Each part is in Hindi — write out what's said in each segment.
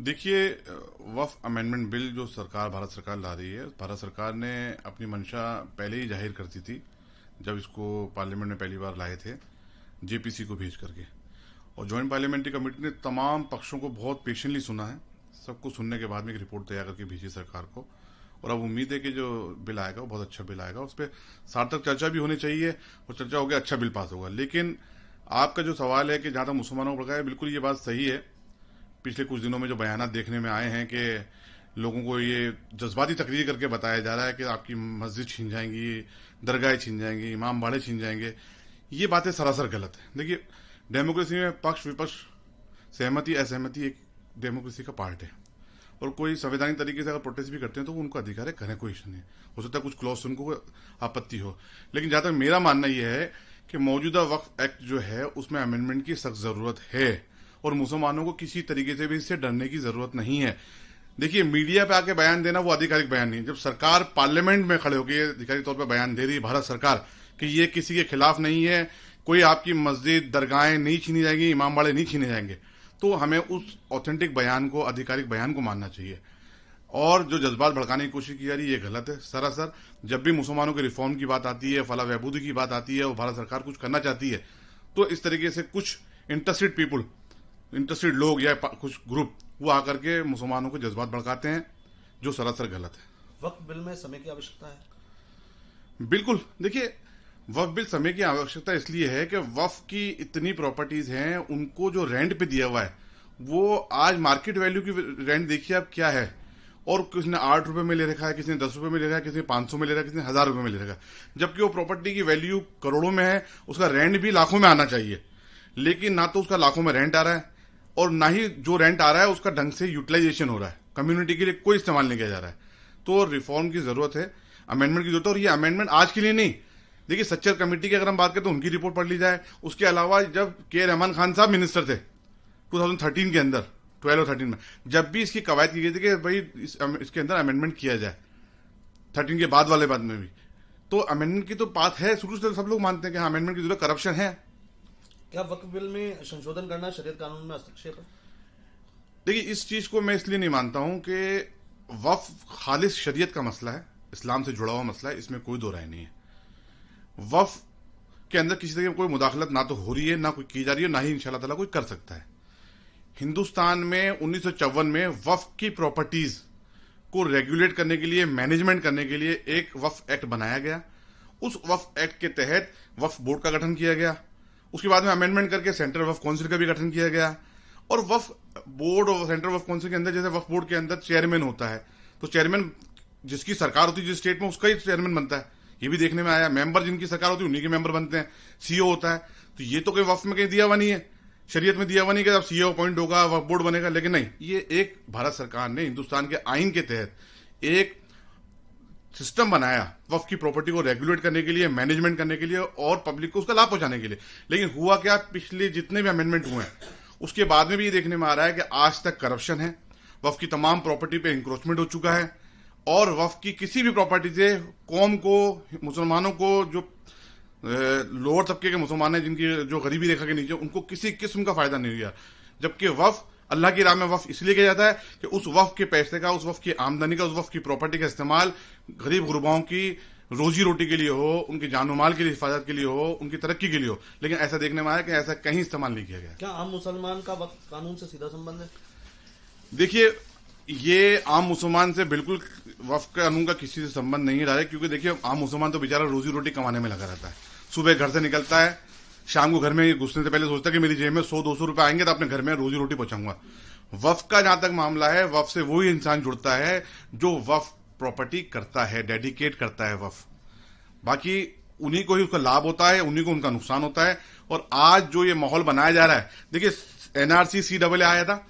देखिए, वक्फ अमेंडमेंट बिल जो भारत सरकार ला रही है, भारत सरकार ने अपनी मंशा पहले ही जाहिर कर दी थी जब इसको पार्लियामेंट में पहली बार लाए थे, जेपीसी को भेज करके। और ज्वाइंट पार्लियामेंट्री कमेटी ने तमाम पक्षों को बहुत पेशेंटली सुना है। सबको सुनने के बाद में एक रिपोर्ट तैयार करके भेजी सरकार को। और अब उम्मीद है कि जो बिल आएगा वो बहुत अच्छा बिल आएगा, उस पर सार्थक चर्चा भी होनी चाहिए और चर्चा होकर अच्छा बिल पास होगा। लेकिन आपका जो सवाल है कि जहां तक मुसलमानों को भड़काया है, बिल्कुल ये बात सही है। पिछले कुछ दिनों में जो बयान देखने में आए हैं कि लोगों को ये जज्बाती तकरीर करके बताया जा रहा है कि आपकी मस्जिद छीन जाएंगी, दरगाहें छीन जाएंगी, इमाम बाड़े छीन जाएंगे, ये बातें सरासर गलत है। देखिए, डेमोक्रेसी में पक्ष विपक्ष, सहमति असहमति एक डेमोक्रेसी का पार्ट है। और कोई संवैधानिक तरीके से अगर प्रोटेस्ट भी करते हैं तो उनको अधिकार है, करें, कोई इशू नहीं। हो सकता है कुछ क्लॉज उनको आपत्ति हो, लेकिन जहां तक मेरा मानना यह है कि मौजूदा वक्फ एक्ट जो है उसमें अमेंडमेंट की सख्त जरूरत है और मुसलमानों को किसी तरीके से भी इससे डरने की जरूरत नहीं है। देखिए, मीडिया पे आके बयान देना वो आधिकारिक बयान नहीं है। जब सरकार पार्लियामेंट में खड़े होकर आधिकारिक तौर पर बयान दे रही है भारत सरकार कि ये किसी के खिलाफ नहीं है, कोई आपकी मस्जिद दरगाहें नहीं छीनी जाएंगी, इमाम बाड़े नहीं छीने जाएंगे, तो हमें उस ऑथेंटिक बयान को, आधिकारिक बयान को मानना चाहिए। और जो जज्बात भड़काने की कोशिश की जा रही है ये गलत है सरासर। जब भी मुसलमानों के रिफॉर्म की बात आती है, फलाह बहबूदी की बात आती है और भारत सरकार कुछ करना चाहती है, तो इस तरीके से कुछ इंटरेस्टेड पीपुल, इंटरेस्टेड लोग या कुछ ग्रुप वो आकर के मुसलमानों को जज्बात भड़काते हैं, जो सरासर गलत है। वक्फ बिल में समय की आवश्यकता है? बिल्कुल। देखिए, वक्फ बिल समय की आवश्यकता इसलिए है कि वक्फ की इतनी प्रॉपर्टीज हैं, उनको जो रेंट पे दिया हुआ है वो आज मार्केट वैल्यू की रेंट देखिए आप क्या है। और किसी ने 8 रुपए में ले रखा है, किसी ने 10 रुपए में ले रखा है, किसी ने 500 में ले रखा है, किसी ने 1000 रुपए में ले रखा है, जबकि वो प्रॉपर्टी की वैल्यू करोड़ों में है। उसका रेंट भी लाखों में आना चाहिए, लेकिन ना तो उसका लाखों में रेंट आ रहा है और ना ही जो रेंट आ रहा है उसका ढंग से यूटिलाइजेशन हो रहा है, कम्युनिटी के लिए कोई इस्तेमाल नहीं किया जा रहा है। तो रिफॉर्म की जरूरत है, अमेंडमेंट की जरूरत है। और ये अमेंडमेंट आज के लिए नहीं, देखिए सच्चर कमेटी की अगर हम बात करें तो उनकी रिपोर्ट पढ़ ली जाए। उसके अलावा जब के रहमान खान साहब मिनिस्टर थे 2013 के अंदर, 12 और 13 में, जब भी इसकी कवायद की गई थी कि भाई इसके अंदर अमेंडमेंट किया जाए, 13 के बाद वाले बाद में भी, तो अमेंडमेंट की तो बात है, शुरू से सब लोग मानते हैं कि हाँ अमेंडमेंट की जरूरत, करप्शन है। क्या वक्फ बिल में संशोधन करना शरीयत कानून में हस्तक्षेप है? देखिए, इस चीज को मैं इसलिए नहीं मानता हूं कि वक्फ खालिस शरीयत का मसला है, इस्लाम से जुड़ा हुआ मसला है, इसमें कोई दो राय नहीं है। वक्फ के अंदर किसी तरह की कोई मुदाखलत ना तो हो रही है, ना कोई की जा रही है, ना ही इंशाल्लाह ताला कोई कर सकता है। हिंदुस्तान में 1954 में वक्फ की प्रॉपर्टीज को रेगुलेट करने के लिए, मैनेजमेंट करने के लिए एक वक्फ एक्ट बनाया गया। उस वक्फ एक्ट के तहत वक्फ बोर्ड का गठन किया गया। उसके बाद में अमेंडमेंट करके सेंट्रल वक्फ काउंसिल का भी गठन किया गया। और वक्फ बोर्ड और सेंट्रल वक्फ काउंसिल के अंदर, जैसे वक्फ बोर्ड के अंदर चेयरमैन होता है, तो चेयरमैन जिसकी सरकार होती है जिस स्टेट में, उसका ही चेयरमैन बनता है। ये भी देखने में आया। मेंबर जिनकी सरकार होती है उन्हीं के मेंबर बनते हैं। सीईओ होता है। तो ये तो कोई वक्फ में कहीं दिया हुआ नहीं है, शरीयत में दिया हुआ नहीं कि अब सीईओ अपॉइंट होगा, वक्फ बोर्ड बनेगा। लेकिन नहीं, ये एक भारत सरकार ने हिंदुस्तान के आइन के तहत एक सिस्टम बनाया वक्फ की प्रॉपर्टी को रेगुलेट करने के लिए, मैनेजमेंट करने के लिए और पब्लिक को उसका लाभ पहुंचाने के लिए। लेकिन हुआ क्या, पिछले जितने भी अमेंडमेंट हुए हैं उसके बाद में भी ये देखने में आ रहा है कि आज तक करप्शन है, वक्फ की तमाम प्रॉपर्टी पे इंक्रोचमेंट हो चुका है और वक्फ की किसी भी प्रॉपर्टी से कौम को, मुसलमानों को, जो लोअर तबके के मुसलमान हैं जिनकी जो गरीबी रेखा के नीचे, उनको किसी किस्म का फायदा नहीं हुआ। जबकि वक्फ, अल्लाह की राह में वक्फ इसलिए किया जाता है कि उस वक्फ के पैसे का, उस वक्फ की आमदनी का, उस वक्फ की प्रॉपर्टी का इस्तेमाल गरीब गुरबाओं की रोजी रोटी के लिए हो, उनकी जानो माल की हिफाजत के लिए हो, उनकी तरक्की के लिए हो। लेकिन ऐसा देखने में आया कि ऐसा कहीं इस्तेमाल नहीं किया गया। क्या आम मुसलमान का वक्फ कानून से सीधा संबंध है? देखिए, ये आम मुसलमान से बिल्कुल वक्फ कानून का किसी से संबंध नहीं रहा है, क्योंकि देखिए आम मुसलमान तो बेचारा रोजी रोटी कमाने में लगा रहता है। सुबह घर से निकलता है, शाम को घर में घुसने से पहले सोचता है कि मेरी जेब में 100-200 रुपए आएंगे तो अपने घर में रोजी रोटी पहुंचाऊंगा। वक्फ का जहां तक मामला है, वक्फ से वही इंसान जुड़ता है जो वक्फ प्रॉपर्टी करता है, डेडिकेट करता है वक्फ। बाकी उन्हीं को ही उसका लाभ होता है, उन्हीं को उनका नुकसान होता है। और आज जो ये माहौल बनाया जा रहा है, देखिए एनआरसी CAA आया था,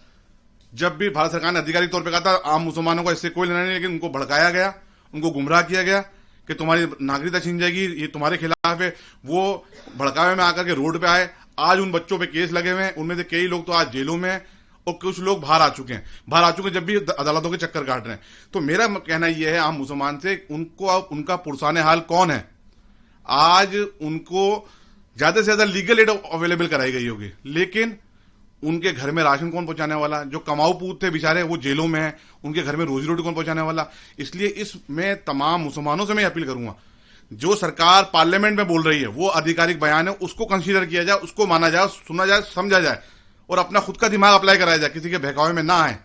जब भी भारत सरकार ने आधिकारिक तौर पर कहा था आम मुसलमानों को इससे कोई लेना नहीं, लेकिन उनको भड़काया गया, उनको गुमराह किया गया कि तुम्हारी नागरिकता छीन जाएगी, ये तुम्हारे खिलाफ है। वो भड़कावे में आकर के रोड पे आए। आज उन बच्चों पे केस लगे हुए हैं, उनमें से कई लोग तो आज जेलों में हैं और कुछ लोग बाहर आ चुके हैं, जब भी अदालतों के चक्कर काट रहे हैं। तो मेरा कहना यह है आम मुसलमान से, उनको उनका पुरसाने हाल कौन है? आज उनको ज्यादा से ज्यादा लीगल एड अवेलेबल कराई गई होगी, लेकिन उनके घर में राशन कौन पहुंचाने वाला, जो कमाऊ पूत थे बेचारे वो जेलों में हैं, उनके घर में रोजी रोटी कौन पहुंचाने वाला। इसलिए इसमें तमाम मुसलमानों से मैं अपील करूंगा, जो सरकार पार्लियामेंट में बोल रही है वो आधिकारिक बयान है, उसको कंसीडर किया जाए, उसको माना जाए, सुना जाए, समझा जाए और अपना खुद का दिमाग अप्लाई कराया जाए, किसी के बहकावे में ना आए।